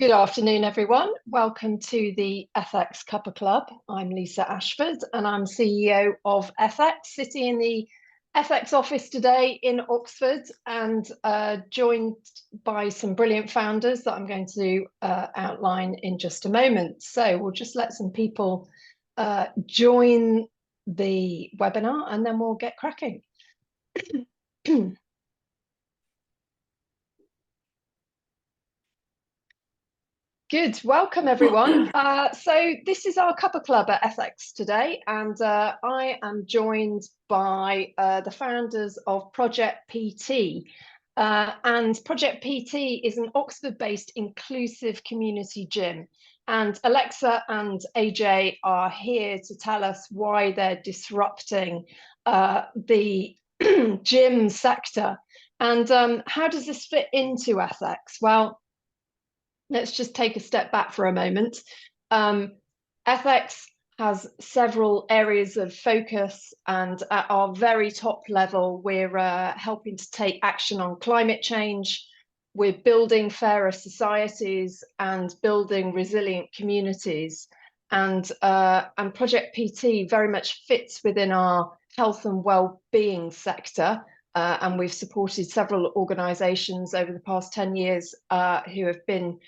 Good afternoon, everyone. Welcome to the Ethex Cuppa Club. I'm Lisa Ashford and I'm CEO of Ethex, sitting in the Ethex office today in Oxford and joined by some brilliant founders that I'm going to outline in just a moment. So we'll just let some people join the webinar and then we'll get cracking. Good, welcome everyone. So this is our Cuppa Club at Ethex today, and I am joined by the founders of Project PT. And Project PT is an Oxford-based inclusive community gym. And Alexa and AJ are here to tell us why they're disrupting the gym sector. And how does this fit into Ethex? Well, let's just take a step back for a moment. Ethex has several areas of focus, and at our very top level, we're helping to take action on climate change. We're building fairer societies and building resilient communities. And Project PT very much fits within our health and well-being sector. And we've supported several organisations over the past 10 years who have been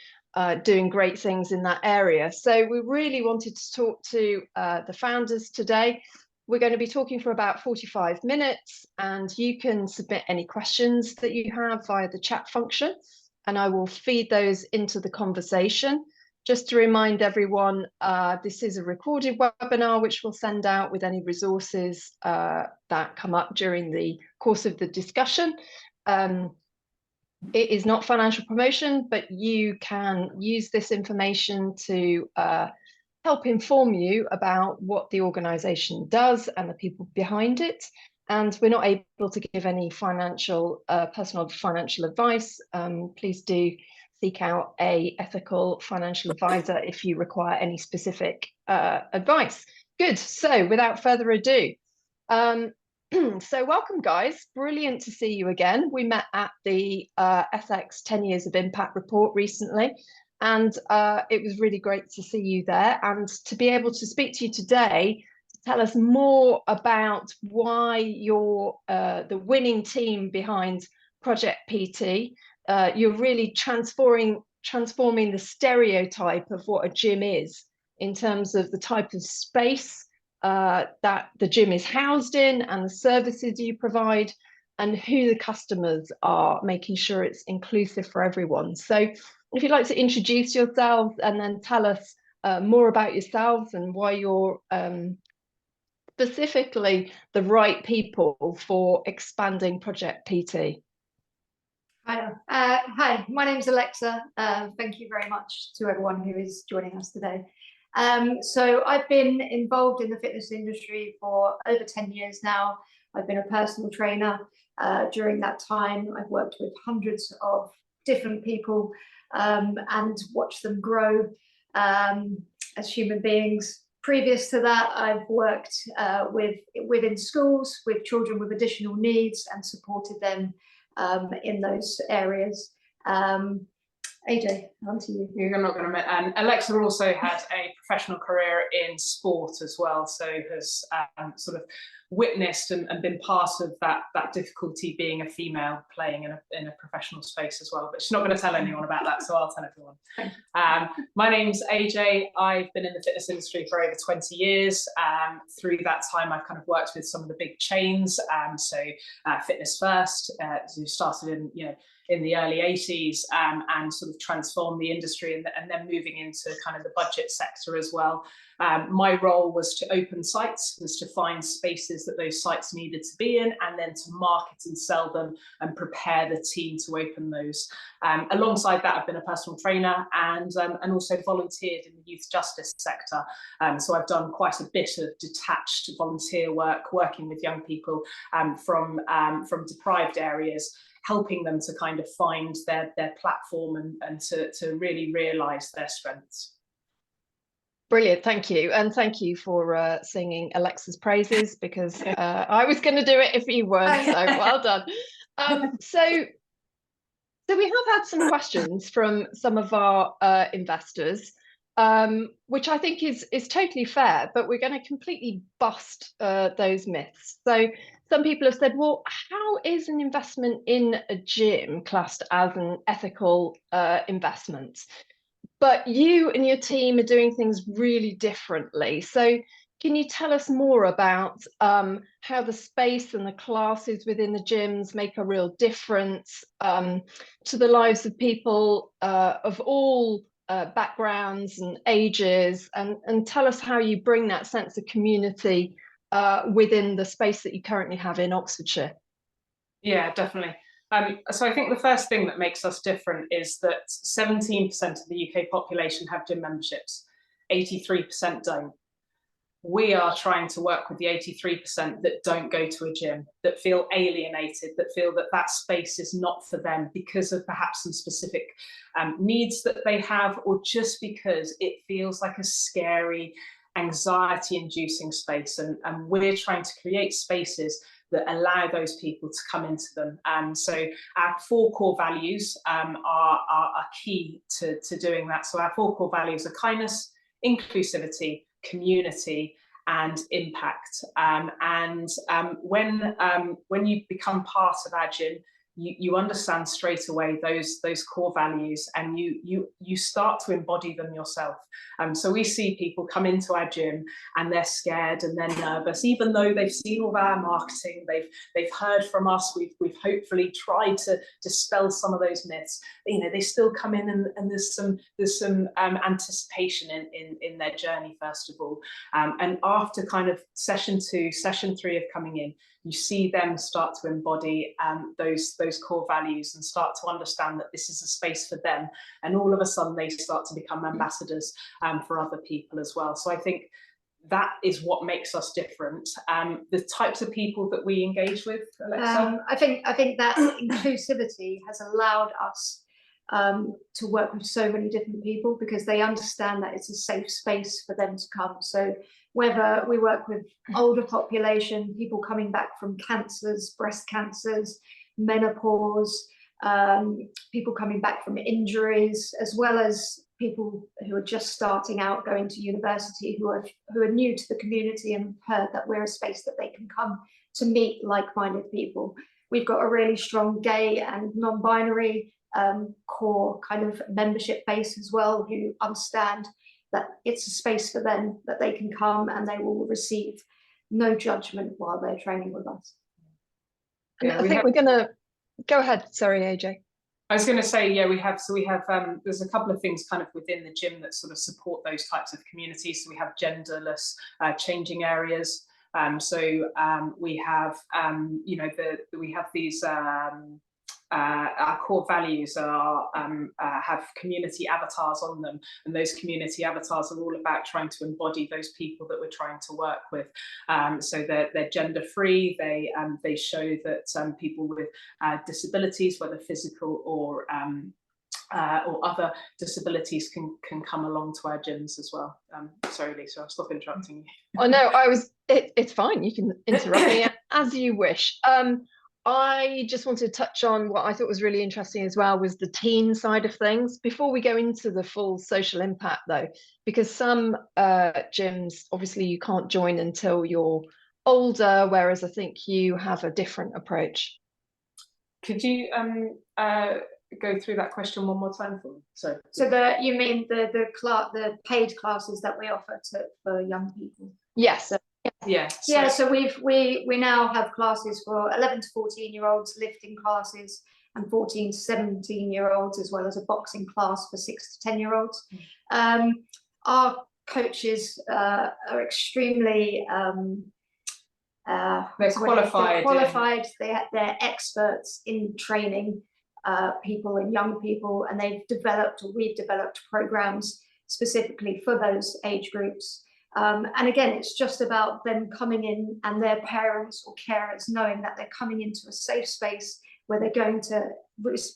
doing great things in that area. So we really wanted to talk to the founders today. We're going to be talking for about 45 minutes, and you can submit any questions that you have via the chat function, and I will feed those into the conversation. Just to remind everyone, this is a recorded webinar which we'll send out with any resources that come up during the course of the discussion. It is not financial promotion, but you can use this information to help inform you about what the organisation does and the people behind it. And we're not able to give any personal financial advice. Please do seek out an ethical financial advisor if you require any specific advice. Good, so without further ado, so welcome guys, brilliant to see you again. We met at the Ethex 10 Years of Impact report recently, and it was really great to see you there and to be able to speak to you today to tell us more about why you're the winning team behind Project PT. You're really transforming the stereotype of what a gym is in terms of the type of space that the gym is housed in and the services you provide and who the customers are, making sure it's inclusive for everyone. So if you'd like to introduce yourselves and then tell us more about yourselves and why you're specifically the right people for expanding Project PT. Hi, my name's Alexa. Thank you very much to everyone who is joining us today. So I've been involved in the fitness industry for over 10 years now. I've been a personal trainer. During that time, I've worked with hundreds of different people and watched them grow as human beings. Previous to that, I've worked within schools with children with additional needs and supported them in those areas. AJ, on to you. You're not going to admit, Alexa also had a professional career in sport as well, so has sort of witnessed and been part of that difficulty being a female playing in a professional space as well. But she's not going to tell anyone about that, so I'll tell everyone. My name's AJ. I've been in the fitness industry for over 20 years. Through that time, I've kind of worked with some of the big chains. So Fitness First, who started in the early 80s and sort of transformed the industry and then moving into kind of the budget sector as well. My role was to open sites, was to find spaces that those sites needed to be in and then to market and sell them and prepare the team to open those. Alongside that, I've been a personal trainer and also volunteered in the youth justice sector. So I've done quite a bit of detached volunteer work, working with young people from deprived areas, helping them to kind of find their platform and to really realise their strengths. Brilliant, thank you. And thank you for singing Alexa's praises, because I was going to do it if you weren't, so well done. So So we have had some questions from some of our investors, which I think is totally fair, but we're going to completely bust those myths. So some people have said, well, how is an investment in a gym classed as an ethical investment? But you and your team are doing things really differently. So can you tell us more about how the space and the classes within the gyms make a real difference to the lives of people of all backgrounds and ages, and tell us how you bring that sense of community within the space that you currently have in Oxfordshire? Yeah, definitely. So I think the first thing that makes us different is that 17% of the UK population have gym memberships, 83% don't. We are trying to work with the 83% that don't go to a gym, that feel alienated, that feel that that space is not for them because of perhaps some specific needs that they have, or just because it feels like a scary, anxiety-inducing space. And we're trying to create spaces that allow those people to come into them. So our 4 core values are key to doing that. So our 4 core values are kindness, inclusivity, community, and impact. When you become part of our gym, you understand straight away those core values, and you start to embody them yourself. So we see people come into our gym and they're scared and they're nervous, even though they've seen all of our marketing, they've heard from us, we've hopefully tried to dispel some of those myths. You know, they still come in and there's some anticipation in their journey, first of all. And after kind of session 2, session 3 of coming in, you see them start to embody those core values and start to understand that this is a space for them. And all of a sudden they start to become ambassadors for other people as well. So I think that is what makes us different. The types of people that we engage with, Alexa? I think that inclusivity has allowed us to work with so many different people, because they understand that it's a safe space for them to come. So whether we work with older population, people coming back from cancers, breast cancers, menopause, people coming back from injuries, as well as people who are just starting out going to university, who are new to the community and heard that we're a space that they can come to meet like-minded people. We've got a really strong gay and non-binary core kind of membership base as well, who understand that it's a space for them, that they can come and they will receive no judgment while they're training with us. Yeah, I think we're going to go ahead. Sorry, AJ. I was going to say, yeah, we have there's a couple of things kind of within the gym that sort of support those types of communities. So we have genderless changing areas. We have we have these our core values are have community avatars on them, and those community avatars are all about trying to embody those people that we're trying to work with. So they're gender free. They show that people with disabilities, whether physical or other disabilities, can come along to our gyms as well. Sorry, Lisa, I'll stop interrupting you. Oh no, it's fine. You can interrupt me as you wish. I just wanted to touch on what I thought was really interesting as well, was the teen side of things. Before we go into the full social impact though, because some gyms, obviously you can't join until you're older, whereas I think you have a different approach. Could you go through that question one more time for me? So you mean the paid classes that we offer for young people? Yes. So we now have classes for 11 to 14-year-olds, lifting classes, and 14 to 17-year-olds, as well as a boxing class for 6 to 10-year-olds. Our coaches are extremely they're qualified. They're experts in training people and young people, and we've developed programs specifically for those age groups. And again, it's just about them coming in and their parents or carers knowing that they're coming into a safe space where they're going to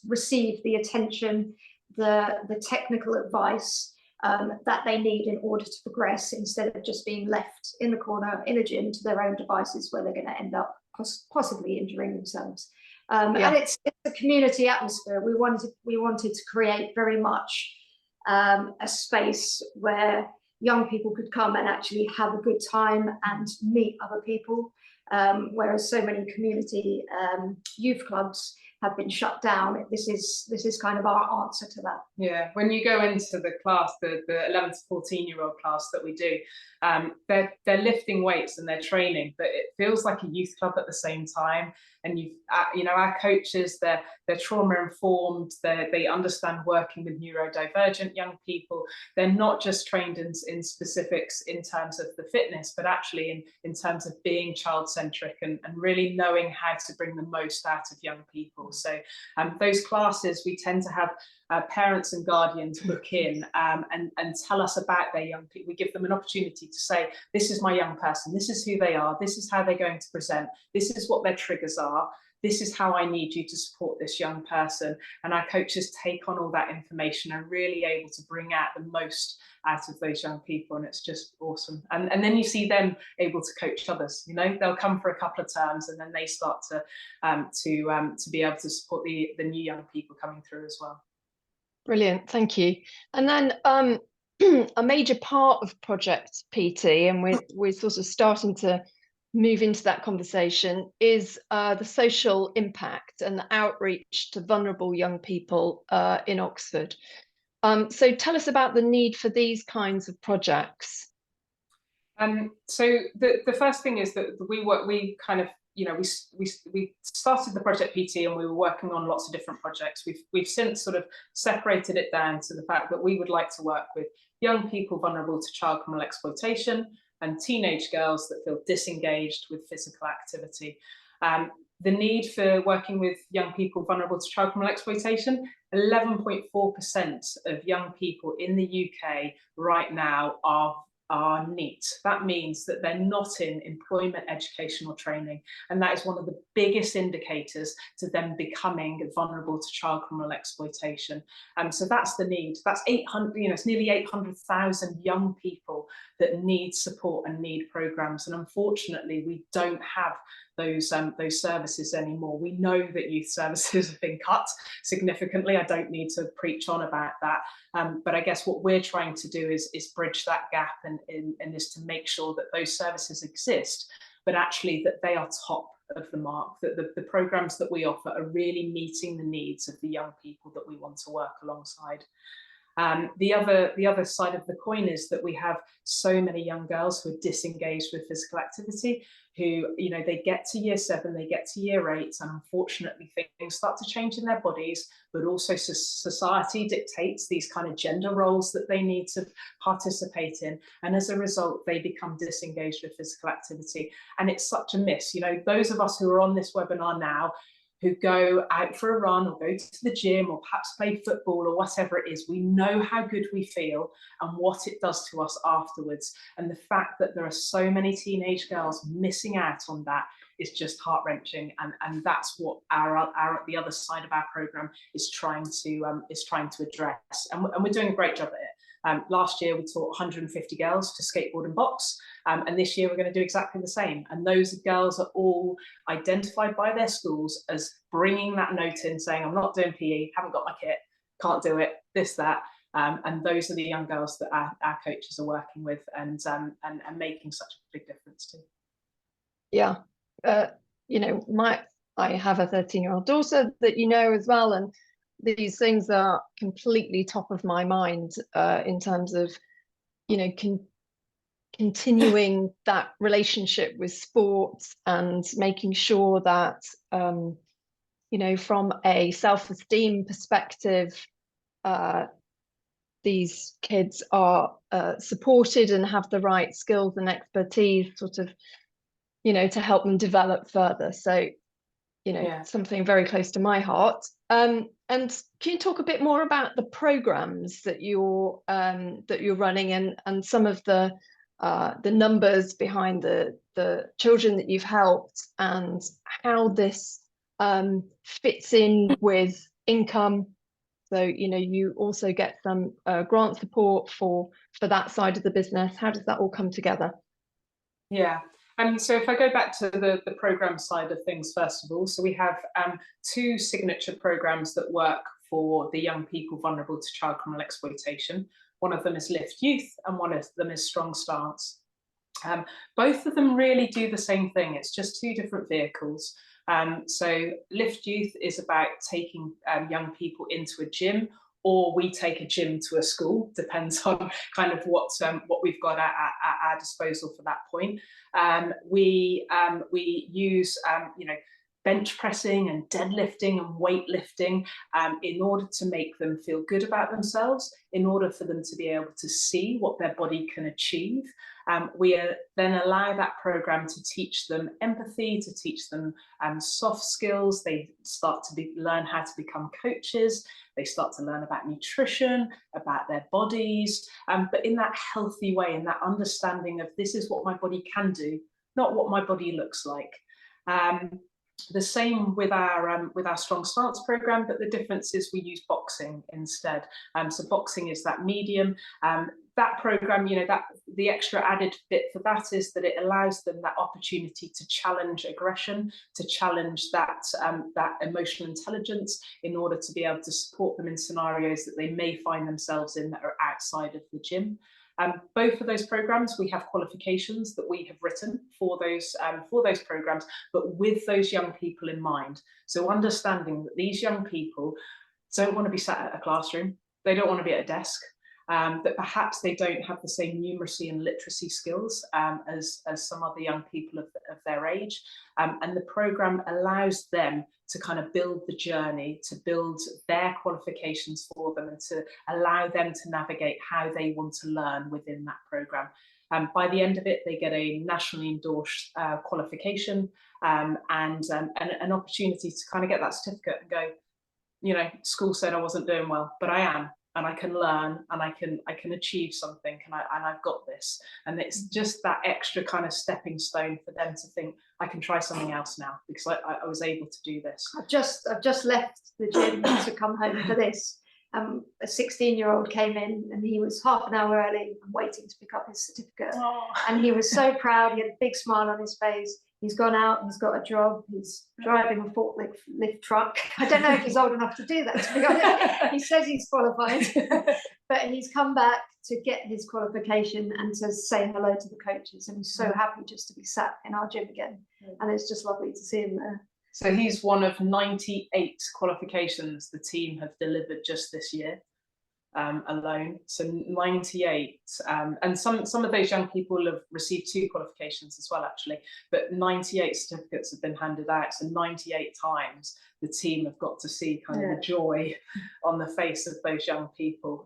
receive the attention, the technical advice that they need in order to progress, instead of just being left in the corner in a gym to their own devices, where they're going to end up possibly injuring themselves. And it's a community atmosphere. We wanted to create very much a space where young people could come and actually have a good time and meet other people, whereas so many community youth clubs have been shut down. This is kind of our answer to that. Yeah, when you go into the class, the 11 to 14-year-old class that we do, they're lifting weights and they're training, but it feels like a youth club at the same time. And you know, our coaches, they're trauma informed, they understand working with neurodivergent young people. They're not just trained in specifics in terms of the fitness, but actually in terms of being child-centric and really knowing how to bring the most out of young people. So those classes, we tend to have parents and guardians book in and tell us about their young people. We give them an opportunity to say, this is my young person, this is who they are, this is how they're going to present, this is what their triggers are, this is how I need you to support this young person. And our coaches take on all that information and really able to bring out the most out of those young people, and it's just awesome. And then you see them able to coach others. You know, they'll come for a couple of terms and then they start to be able to support the new young people coming through as well. Brilliant, thank you. And then a major part of Project PT, and we're sort of starting to move into that conversation, is the social impact and the outreach to vulnerable young people in Oxford. So tell us about the need for these kinds of projects. So the first thing is that we kind of, you know, we started the Project PT and we were working on lots of different projects. We've since sort of separated it down to the fact that we would like to work with young people vulnerable to child criminal exploitation and teenage girls that feel disengaged with physical activity. The need for working with young people vulnerable to child criminal exploitation, 11.4% of young people in the UK right now are NEET. That means that they're not in employment, education or training, and that is one of the biggest indicators to them becoming vulnerable to child criminal exploitation. So that's the need. That's 800, you know, it's nearly 800,000 young people that need support and need programs, and unfortunately we don't have those services anymore. We know that youth services have been cut significantly. I don't need to preach on about that, but I guess what we're trying to do is bridge that gap and is to make sure that those services exist, but actually that they are top of the mark, that the programs that we offer are really meeting the needs of the young people that we want to work alongside. The other side of the coin is that we have so many young girls who are disengaged with physical activity, who, you know, they get to year 7, they get to year 8, and unfortunately things start to change in their bodies, but also society dictates these kind of gender roles that they need to participate in, and as a result they become disengaged with physical activity. And it's such a miss. You know, those of us who are on this webinar now, who go out for a run or go to the gym or perhaps play football or whatever it is, we know how good we feel and what it does to us afterwards. And the fact that there are so many teenage girls missing out on that is just heart-wrenching, and that's what the other side of our program is trying to address, and we're doing a great job at it. Last year we taught 150 girls to skateboard and box, and this year we're going to do exactly the same. And those girls are all identified by their schools as bringing that note in saying, I'm not doing PE, haven't got my kit, can't do it, this, that. And those are the young girls that our coaches are working with and making such a big difference to. Yeah, you know, I have a 13-year-old daughter that you know as well, and these things are completely top of my mind in terms of, you know, continuing that relationship with sports and making sure that, you know, from a self-esteem perspective, these kids are supported and have the right skills and expertise sort of, you know, to help them develop further. So, you know, yeah, something very close to my heart. And can you talk a bit more about the programs that you're running and some of the numbers behind the children that you've helped and how this fits in with income? So, you know, you also get some grant support for that side of the business. How does that all come together? Yeah. So if I go back to the program side of things, first of all, so we have 2 signature programs that work for the young people vulnerable to child criminal exploitation. One of them is Lift Youth and one of them is Strong Stance. Both of them really do the same thing. It's just 2 different vehicles. So Lift Youth is about taking young people into a gym, or we take a gym to a school, depends on kind of what we've got at our disposal for that point. We use bench pressing and deadlifting and weightlifting in order to make them feel good about themselves, in order for them to be able to see what their body can achieve. We then allow that program to teach them empathy, to teach them soft skills. They start to learn how to become coaches. They start to learn about nutrition, about their bodies, but in that healthy way, in that understanding of this is what my body can do, not what my body looks like. The same with our Strong Stance program, but the difference is we use boxing instead. So boxing is that medium. That program, the extra added bit for that is that it allows them that opportunity to challenge aggression, to challenge that emotional intelligence, in order to be able to support them in scenarios that they may find themselves in that are outside of the gym. Both of those programs, we have qualifications that we have written for those programs, but with those young people in mind. So understanding that these young people don't want to be sat at a classroom, they don't want to be at a desk, that perhaps they don't have the same numeracy and literacy skills as some other young people of their age. And the program allows them to kind of build the journey, to build their qualifications for them, and to allow them to navigate how they want to learn within that program. By the end of it, they get a nationally endorsed qualification and an opportunity to kind of get that certificate and go, school said I wasn't doing well, but I am. And I can learn, and I can achieve something, and I've got this. And it's just that extra kind of stepping stone for them to think, I can try something else now, because I was able to do this. I've just left the gym to come home for this. A 16-year-old came in, and he was half an hour early and waiting to pick up his certificate. Oh. And he was so proud. He had a big smile on his face. He's gone out, he's got a job, he's driving a forklift truck. I don't know if he's old enough to do that, to be honest. He says he's qualified, but he's come back to get his qualification and to say hello to the coaches. And he's so happy just to be sat in our gym again. And it's just lovely to see him there. So he's one of 98 qualifications the team have delivered just this year. Alone, so 98, and some of those young people have received 2 qualifications as well, actually, but 98 certificates have been handed out, so 98 times the team have got to see kind of the joy on the face of those young people.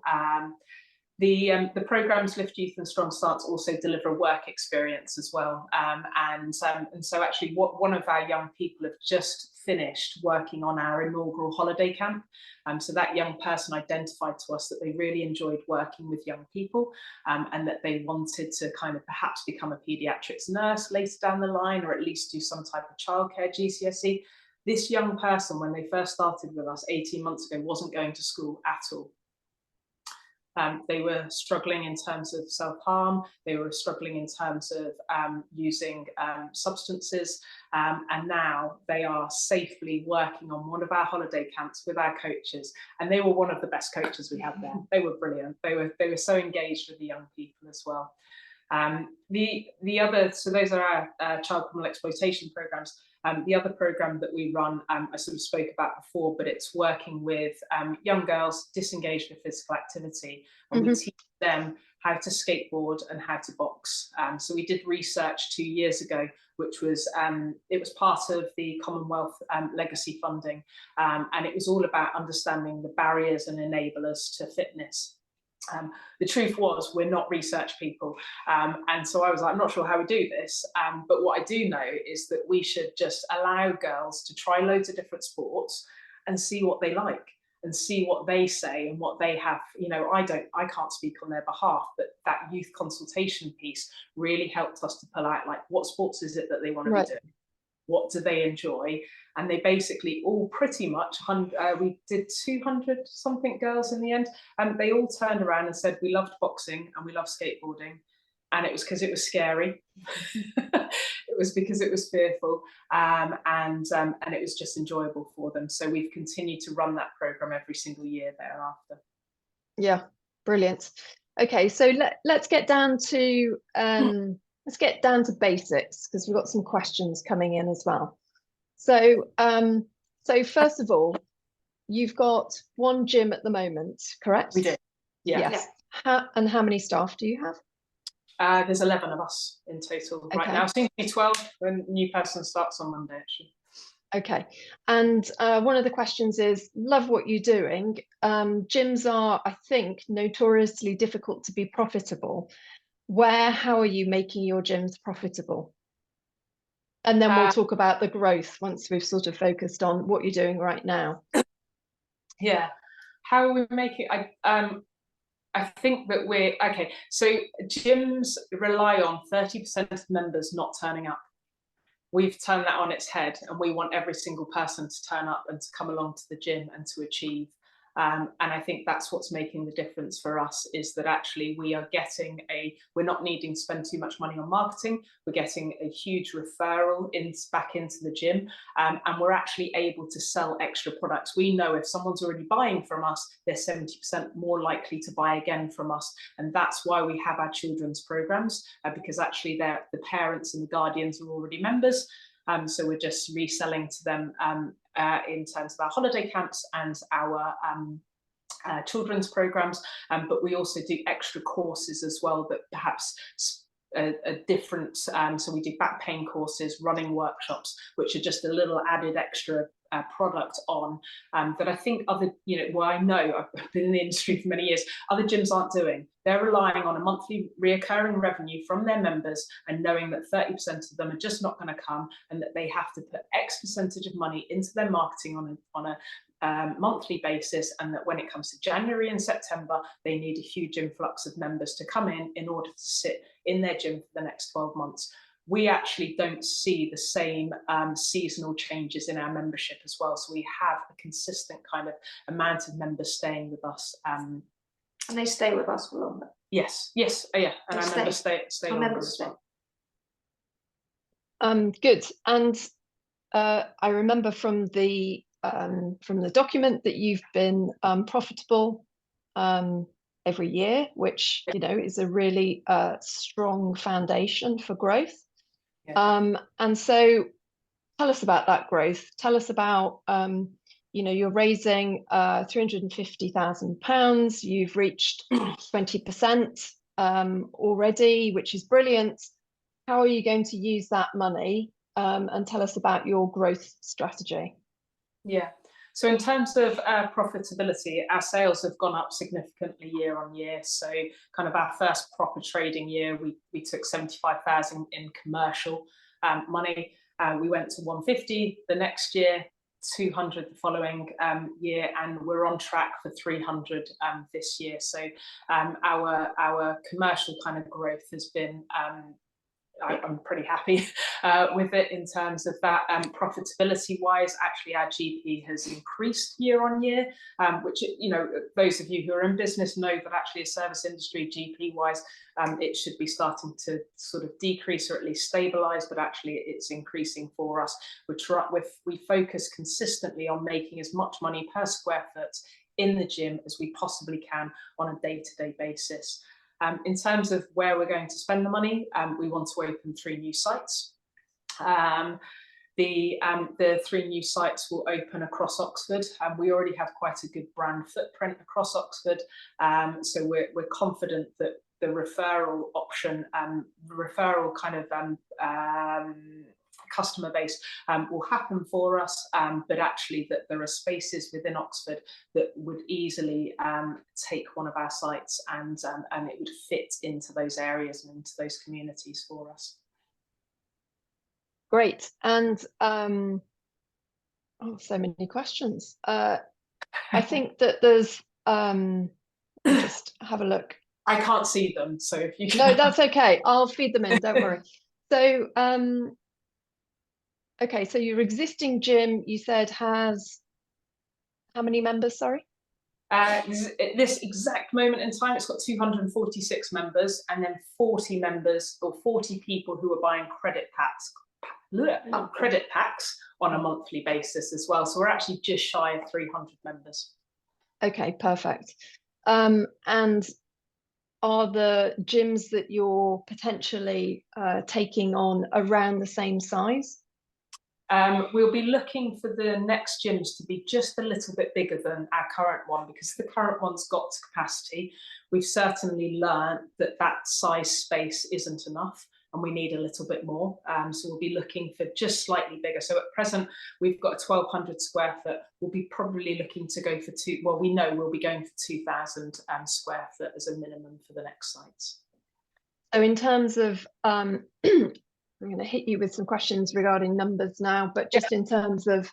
The programs Lift Youth and Strong Stance also deliver a work experience as well, and so actually one of our young people have just finished working on our inaugural holiday camp. So that young person identified to us that they really enjoyed working with young people, and that they wanted to kind of perhaps become a paediatrics nurse later down the line, or at least do some type of childcare GCSE. This young person, when they first started with us 18 months ago, wasn't going to school at all. They were struggling in terms of self-harm, they were struggling in terms of using substances, and now they are safely working on one of our holiday camps with our coaches, and they were one of the best coaches we had there. They were brilliant. They were so engaged with the young people as well. The other, so those are our child criminal exploitation programs. The other program that we run, I sort of spoke about before, but it's working with young girls disengaged with physical activity, and we teach them how to skateboard and how to box. So we did research 2 years ago, which was, it was part of the Commonwealth Legacy funding, and it was all about understanding the barriers and enablers to fitness. The truth was, we're not research people, and so I was like, I'm not sure how we do this, but what I do know is that we should just allow girls to try loads of different sports and see what they like, and see what they say and what they have. I can't speak on their behalf, but that youth consultation piece really helped us to pull out, like, what sports is it that they want to be doing? What do they enjoy? And they basically all pretty much, we did 200 something girls in the end, and they all turned around and said, we loved boxing and we loved skateboarding. and it was because it was scary. It was because it was fearful, and it was just enjoyable for them. So we've continued to run that program every single year thereafter. Yeah, brilliant. Okay, so let's get down to basics, because we've got some questions coming in as well. So so first of all, you've got one gym at the moment, correct? We do. Yeah. Yes. And how many staff do you have? There's 11 of us in total right Okay. now. Soon to be 12 when a new person starts on Monday, actually. Okay. And one of the questions is, love what you're doing. Gyms are, I think, notoriously difficult to be profitable. How are you making your gyms profitable? And then we'll talk about the growth once we've sort of focused on what you're doing right now. Yeah. How are we making? I think that okay. So gyms rely on 30% of members not turning up. We've turned that on its head, and we want every single person to turn up and to come along to the gym and to achieve. And I think that's what's making the difference for us, is that actually we're not needing to spend too much money on marketing. We're getting a huge referral back into the gym, and we're actually able to sell extra products. We know if someone's already buying from us, they're 70% more likely to buy again from us. And that's why we have our children's programs, because actually the parents and the guardians are already members. So we're just reselling to them in terms of our holiday camps and our children's programs, but we also do extra courses as well that perhaps are different. So we do back pain courses, running workshops, which are just a little added extra product on that I think I know I've been in the industry for many years, other gyms aren't doing. They're relying on a monthly reoccurring revenue from their members and knowing that 30% of them are just not going to come, and that they have to put X percentage of money into their marketing on a monthly basis, and that when it comes to January and September, they need a huge influx of members to come in order to sit in their gym for the next 12 months. We actually don't see the same seasonal changes in our membership as well. So we have a consistent kind of amount of members staying with us. And they stay with us for longer. Yes, yeah. And our members stay longer as well. Good. And I remember from the document that you've been profitable every year, which is a really strong foundation for growth. Yeah. And so tell us about that growth. Tell us about you're raising £350,000. You've reached 20% already, which is brilliant. How are you going to use that money? And tell us about your growth strategy. Yeah. So in terms of profitability, our sales have gone up significantly year on year. So kind of our first proper trading year, we took 75,000 in commercial money. We went to 150 the next year, 200 the following year, and we're on track for 300 this year. So our commercial kind of growth has been I'm pretty happy with it in terms of that. Profitability wise, actually our GP has increased year on year, which, those of you who are in business know that actually a service industry GP wise, it should be starting to sort of decrease or at least stabilize, but actually it's increasing for us. We focus consistently on making as much money per square foot in the gym as we possibly can on a day-to-day basis. In terms of where we're going to spend the money, we want to open 3 new sites. The 3 new sites will open across Oxford, and we already have quite a good brand footprint across Oxford. So we're confident that the referral option, referral kind of customer base will happen for us, but actually that there are spaces within Oxford that would easily take one of our sites, and it would fit into those areas and into those communities for us. Great. And so many questions. I think that there's just have a look. I can't see them, so if you can... No, that's okay. I'll feed them in, don't worry. So okay, so your existing gym, you said, has how many members, sorry? This exact moment in time, it's got 246 members, and then 40 members or 40 people who are buying credit packs on a monthly basis as well. So we're actually just shy of 300 members. Okay, perfect. And are the gyms that you're potentially taking on around the same size? We'll be looking for the next gyms to be just a little bit bigger than our current one, because the current one's got to capacity. We've certainly learned that that size space isn't enough, and we need a little bit more. So we'll be looking for just slightly bigger. So at present, we've got a 1,200 square foot. We'll be probably looking to go for we know we'll be going for 2,000 square foot as a minimum for the next sites. So in terms of, I'm going to hit you with some questions regarding numbers now, but just in terms of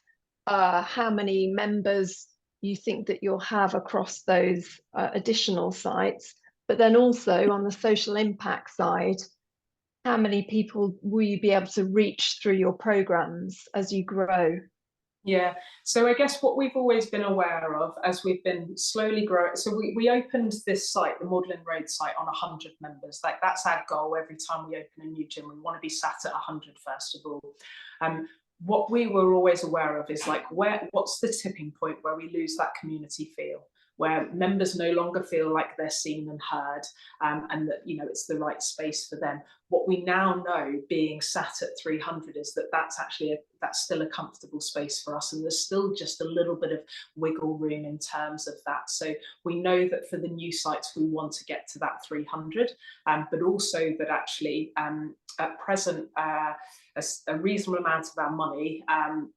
how many members you think that you'll have across those additional sites, but then also on the social impact side, how many people will you be able to reach through your programs as you grow? Yeah, so I guess what we've always been aware of as we've been slowly growing, so we opened this site, the Magdalen Road site, on 100 members. Like, that's our goal. Every time we open a new gym, we want to be sat at 100 first of all. What we were always aware of is like, what's the tipping point where we lose that community feel, where members no longer feel like they're seen and heard, and that, you know, it's the right space for them. What we now know, being sat at 300, is that that's still a comfortable space for us, and there's still just a little bit of wiggle room in terms of that. So we know that for the new sites, we want to get to that 300, but also that actually at present, a reasonable amount of our money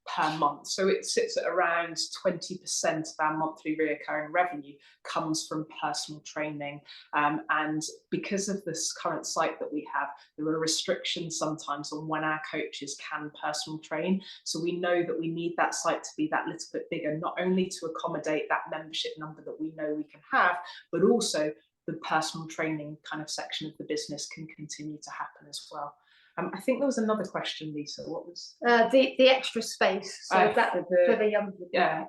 per month, so it sits at around 20% of our monthly reoccurring revenue comes from personal training, and because of this current site that we have, there are restrictions sometimes on when our coaches can personal train. So we know that we need that site to be that little bit bigger, not only to accommodate that membership number that we know we can have, but also the personal training kind of section of the business can continue to happen as well. I think there was another question, Lisa. What was the extra space? So that for the young people. Yeah.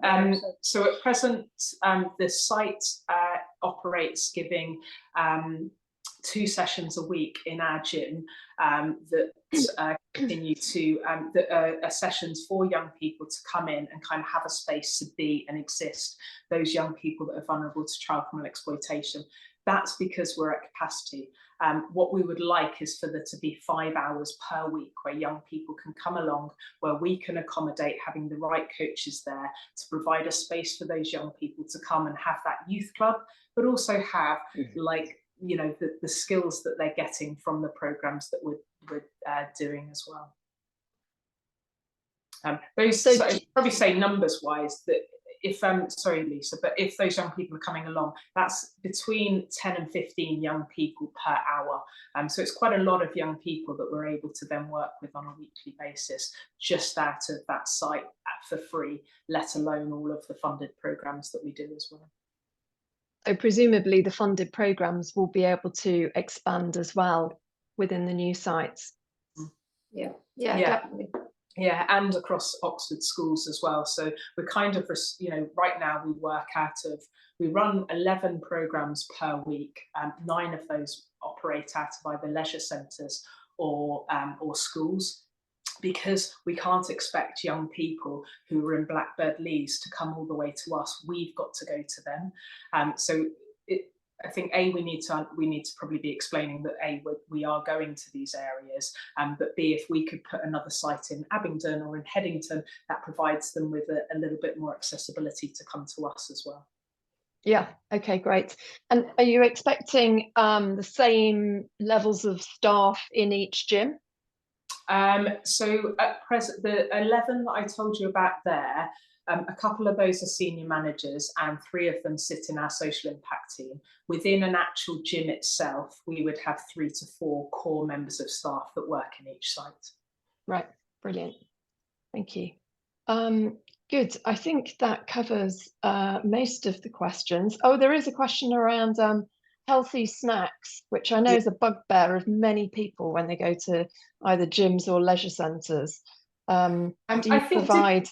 So at present, the site operates giving 2 sessions a week in our gym that continue to that are sessions for young people to come in and kind of have a space to be and exist. Those young people that are vulnerable to child criminal exploitation. That's because we're at capacity. What we would like is for there to be 5 hours per week where young people can come along, where we can accommodate having the right coaches there to provide a space for those young people to come and have that youth club, but also have like, you know, the skills that they're getting from the programs that we're doing as well. So I'd probably say numbers wise that if sorry Lisa, but if those young people are coming along, that's between 10 and 15 young people per hour. So it's quite a lot of young people that we're able to then work with on a weekly basis, just out of that site for free, let alone all of the funded programs that we do as well. So presumably the funded programs will be able to expand as well within the new sites. Yeah, definitely. Yeah, and across Oxford schools as well. So we're kind of, you know, right now we run 11 programs per week. 9 of those operate out of either leisure centres or schools, because we can't expect young people who are in Blackbird Leys to come all the way to us. We've got to go to them. So I think we need to probably be explaining that we are going to these areas, but B, if we could put another site in Abingdon or in Headington, that provides them with a little bit more accessibility to come to us as well. Yeah. Okay, great. And are you expecting the same levels of staff in each gym? So at present, the 11 that I told you about there, a couple of those are senior managers and 3 of them sit in our social impact team. Within an actual gym itself, we would have 3 to 4 core members of staff that work in each site. Right, brilliant. Thank you. Good. I think that covers most of the questions. Oh, there is a question around healthy snacks, which I know is a bugbear of many people when they go to either gyms or leisure centres. Do you provide?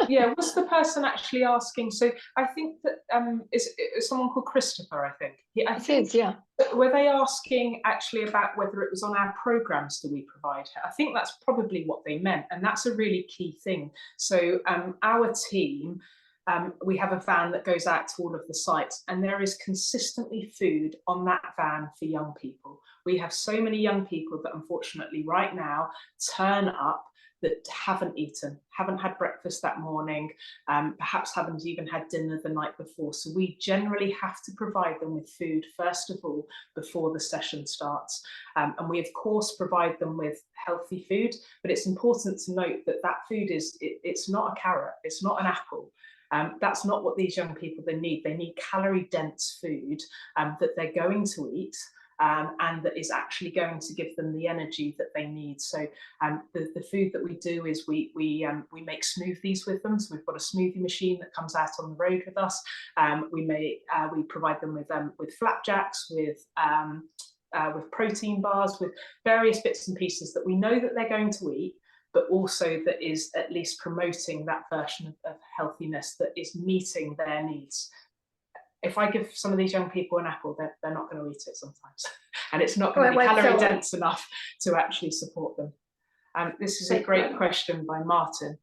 Yeah, was the person actually asking? So I think that is someone called Christopher, I think. It is, yeah. Were they asking actually about whether it was on our programs that we provide? I think that's probably what they meant, and that's a really key thing. So our team, we have a van that goes out to all of the sites, and there is consistently food on that van for young people. We have so many young people that unfortunately right now turn up that haven't eaten, haven't had breakfast that morning, perhaps haven't even had dinner the night before. So we generally have to provide them with food, first of all, before the session starts. And we, of course, provide them with healthy food, but it's important to note that that food it's not a carrot, it's not an apple. That's not what these young people they need. They need calorie-dense food that they're going to eat, and that is actually going to give them the energy that they need. So the food that we do is we make smoothies with them. So we've got a smoothie machine that comes out on the road with us. We provide them with flapjacks, with protein bars, with various bits and pieces that we know that they're going to eat, but also that is at least promoting that version of healthiness that is meeting their needs. If I give some of these young people an apple, they're not going to eat it sometimes. And it's not going to be calorie dense enough to actually support them. This is a great question by Martin.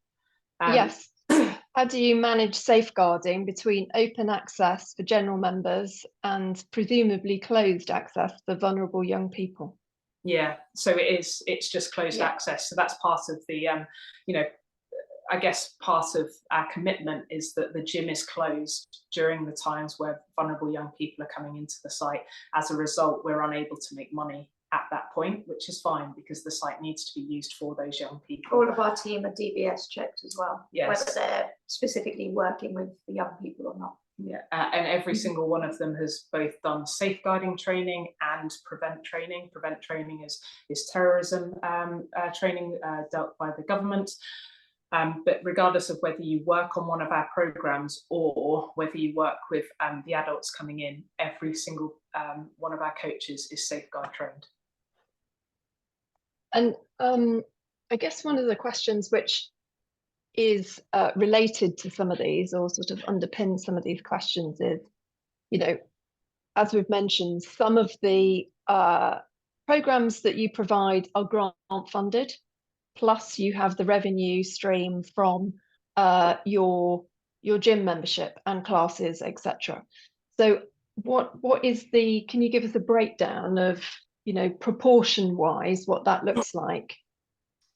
Yes. How do you manage safeguarding between open access for general members and presumably closed access for vulnerable young people? Yeah, so it's just closed access. So that's part of the, I guess part of our commitment is that the gym is closed during the times where vulnerable young people are coming into the site. As a result, we're unable to make money at that point, which is fine because the site needs to be used for those young people. All of our team are DBS checked as well, yes, whether they're specifically working with the young people or not. Yeah, and every single one of them has both done safeguarding training and prevent training. Prevent training is terrorism training dealt by the government. But regardless of whether you work on one of our programs or whether you work with the adults coming in, every single one of our coaches is safeguard trained. And I guess one of the questions which is related to some of these, or sort of underpins some of these questions, is, as we've mentioned, some of the programs that you provide are grant funded, plus you have the revenue stream from your gym membership and classes, etc. So what is can you give us a breakdown of, proportion wise, what that looks like?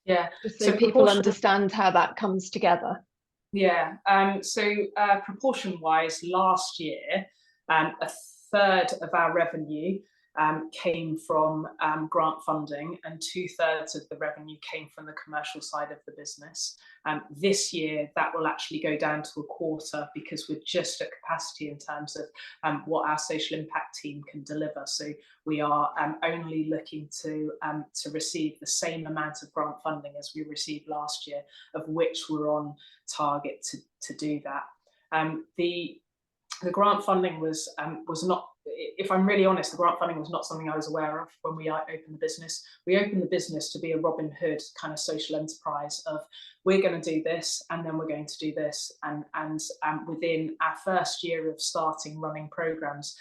Yeah, just so people understand how that comes together. Yeah, so proportion wise, last year, a third of our revenue came from grant funding, and 2/3 of the revenue came from the commercial side of the business. This year, that will actually go down to a quarter because we're just at capacity in terms of what our social impact team can deliver. So we are only looking to receive the same amount of grant funding as we received last year, of which we're on target to do that. The grant funding was not, if I'm really honest, the grant funding was not something I was aware of when we opened the business. We opened the business to be a Robin Hood kind of social enterprise of, we're going to do this, and then we're going to do this. And within our first year of starting running programs,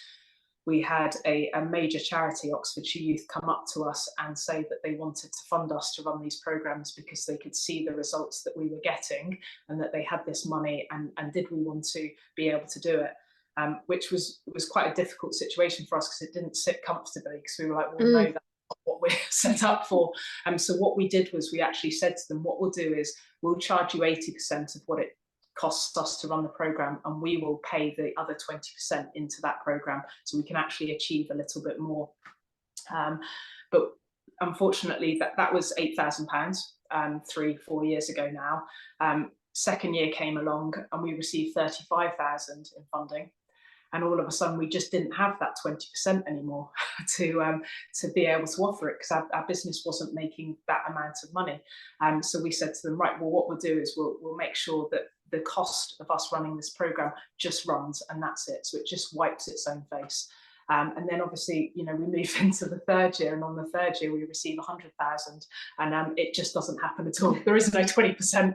we had a major charity, Oxfordshire Youth, come up to us and say that they wanted to fund us to run these programs because they could see the results that we were getting and that they had this money, and did we want to be able to do it? Which was quite a difficult situation for us because it didn't sit comfortably, because we were like, well, no, that's not what we're set up for. So what we did was we actually said to them, what we'll do is we'll charge you 80% of what it costs us to run the program, and we will pay the other 20% into that program so we can actually achieve a little bit more. But unfortunately, that was £8,000 3-4 years ago now. Second year came along and we received 35,000 in funding. And all of a sudden, we just didn't have that 20% anymore to be able to offer it, because our business wasn't making that amount of money. So we said to them, right, well, what we'll do is we'll make sure that the cost of us running this program just runs, and that's it. So it just wipes its own face. And then obviously, you know, we move into the third year, and on the third year we receive 100,000, and it just doesn't happen at all. There is no 20%.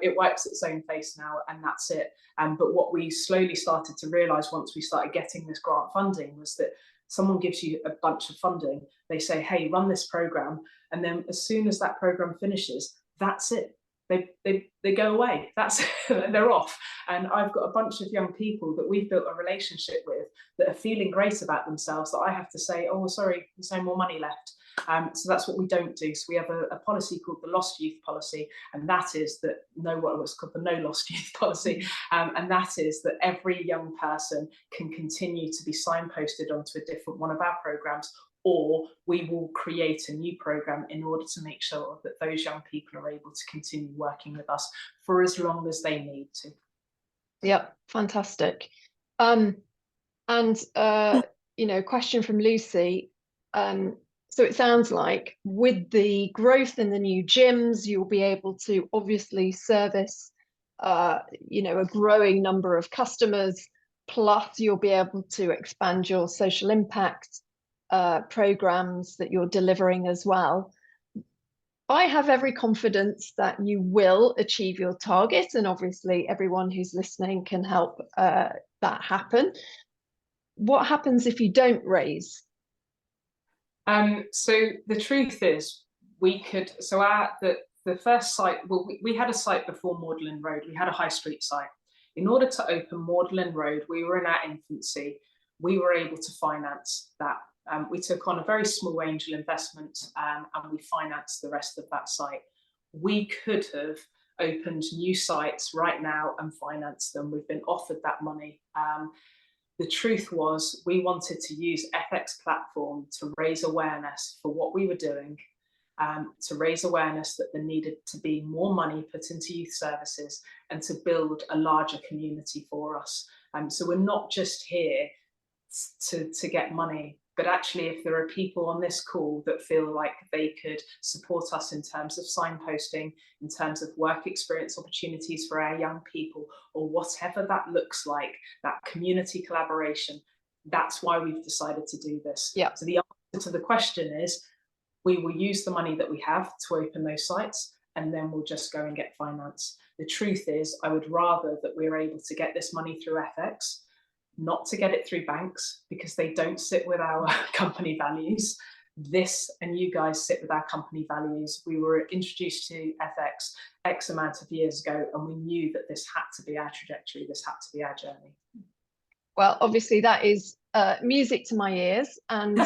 It wipes its own face now, and that's it. But what we slowly started to realise once we started getting this grant funding was that someone gives you a bunch of funding, they say, hey, run this program, and then as soon as that program finishes, that's it. They go away. That's they're off. And I've got a bunch of young people that we've built a relationship with that are feeling great about themselves, that I have to say, oh, sorry, there's no more money left. So that's what we don't do. So we have a policy called the Lost Youth Policy, and that is that what's called the No Lost Youth Policy, and that is that every young person can continue to be signposted onto a different one of our programs, or we will create a new program in order to make sure that those young people are able to continue working with us for as long as they need to. Yep, fantastic. You know, question from Lucy. So it sounds like with the growth in the new gyms, you'll be able to obviously service, you know, a growing number of customers, plus you'll be able to expand your social impact programs that you're delivering as well. I have every confidence that you will achieve your target, and obviously everyone who's listening can help that happen. What happens if you don't raise? So the truth is, we could, so the first site, well, we had a site before Magdalen Road, we had a high street site. In order to open Magdalen Road, we were in our infancy, we were able to finance that. We took on a very small angel investment, and we financed the rest of that site. We could have opened new sites right now and financed them. We've been offered that money. The truth was, we wanted to use Ethex platform to raise awareness for what we were doing, to raise awareness that there needed to be more money put into youth services and to build a larger community for us. So we're not just here to get money, but actually if there are people on this call that feel like they could support us in terms of signposting, in terms of work experience opportunities for our young people, or whatever that looks like, that community collaboration, that's why we've decided to do this. Yeah. So the answer to the question is, we will use the money that we have to open those sites, and then we'll just go and get finance. The truth is, I would rather that we're able to get this money through FX, not to get it through banks, because they don't sit with our company values. This and you guys sit with our company values. We were introduced to FX X amount of years ago, and we knew that this had to be our trajectory, this had to be our journey. Well, obviously that is music to my ears, and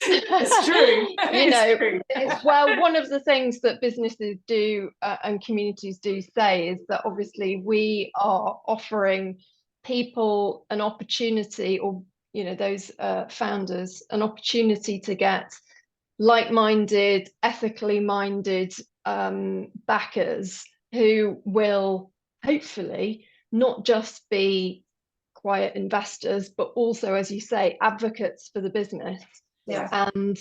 it's true. You know, it's, well, one of the things that businesses do and communities do say is that obviously we are offering people an opportunity, or you know, those founders an opportunity to get like-minded, ethically minded backers who will hopefully not just be quiet investors, but also, as you say, advocates for the business. Yeah. And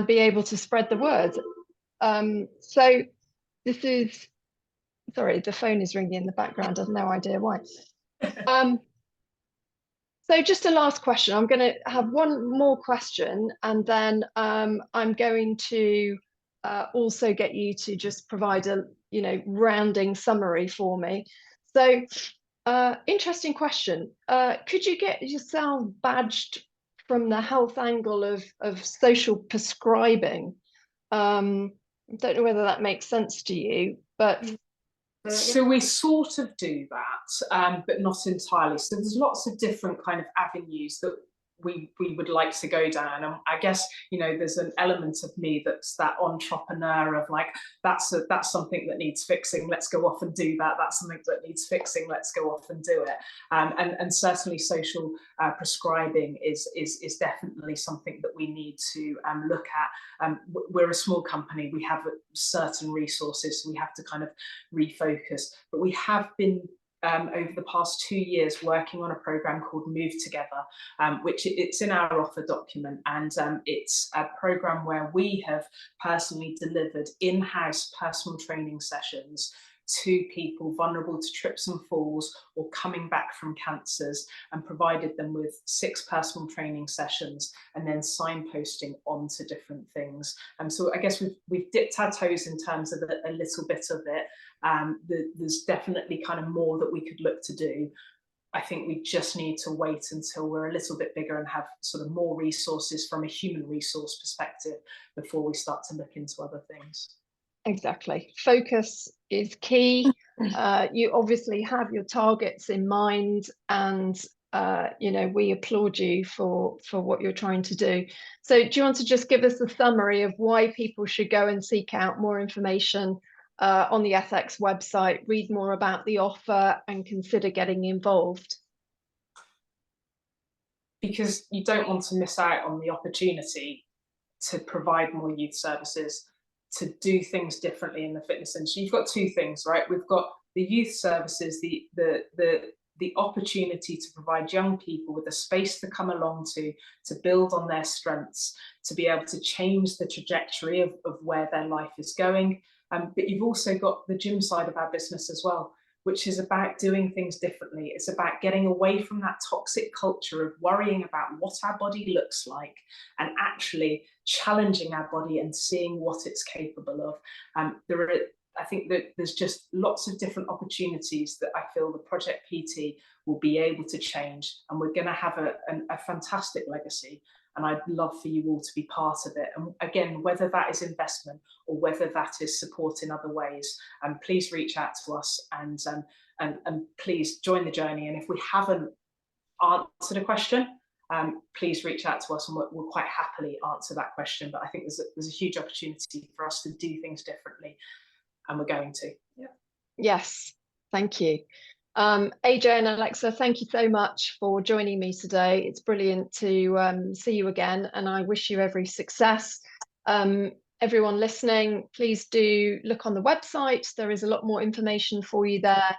be able to spread the word. So this is, sorry, the phone is ringing in the background. I have no idea why. So just a last question. I'm going to have one more question, and then I'm going to also get you to just provide a, you know, rounding summary for me. So interesting question. Could you get yourself badged from the health angle of social prescribing? I don't know whether that makes sense to you, but so we sort of do that, but not entirely. So there's lots of different kind of avenues that we would like to go down, and I guess, you know, there's an element of me that's that entrepreneur of like, that's something that needs fixing, let's go off and do that. That's something that needs fixing, let's go off and do it. And certainly social prescribing is definitely something that we need to look at. We're a small company, we have certain resources, so we have to kind of refocus, but we have been over the past 2 years working on a program called Move Together, which it's in our offer document, and it's a program where we have personally delivered in-house personal training sessions to people vulnerable to trips and falls or coming back from cancers, and provided them with 6 personal training sessions and then signposting onto different things. So I guess we've dipped our toes in terms of a little bit of it. There's definitely kind of more that we could look to do. I think we just need to wait until we're a little bit bigger and have sort of more resources from a human resource perspective before we start to look into other things. Exactly. Focus is key. You obviously have your targets in mind, and you know, we applaud you for what you're trying to do. So do you want to just give us a summary of why people should go and seek out more information on the Ethex website, read more about the offer, and consider getting involved? Because you don't want to miss out on the opportunity to provide more youth services, to do things differently in the fitness industry. You've got 2 things, right? We've got the youth services, the opportunity to provide young people with a space to come along to build on their strengths, to be able to change the trajectory of where their life is going. But you've also got the gym side of our business as well, which is about doing things differently. It's about getting away from that toxic culture of worrying about what our body looks like and actually challenging our body and seeing what it's capable of. I think that there's just lots of different opportunities that I feel the Project PT will be able to change, and we're going to have a fantastic legacy. And I'd love for you all to be part of it. And again, whether that is investment or whether that is support in other ways, please reach out to us and please join the journey. And if we haven't answered a question, please reach out to us and we'll quite happily answer that question. But I think there's a huge opportunity for us to do things differently, and we're going to. Yeah. Yes, thank you. AJ and Alexa, thank you so much for joining me today. It's brilliant to see you again, and I wish you every success. Everyone listening, please do look on the website. There is a lot more information for you there.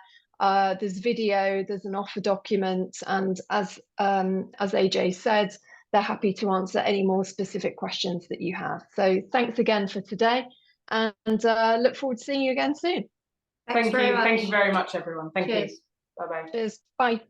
There's video, there's an offer document, and as AJ said, they're happy to answer any more specific questions that you have. So thanks again for today, and look forward to seeing you again soon. Thanks very much. Thank you very much, everyone. Thank Cheers. you. Bye-bye. Cheers. Bye.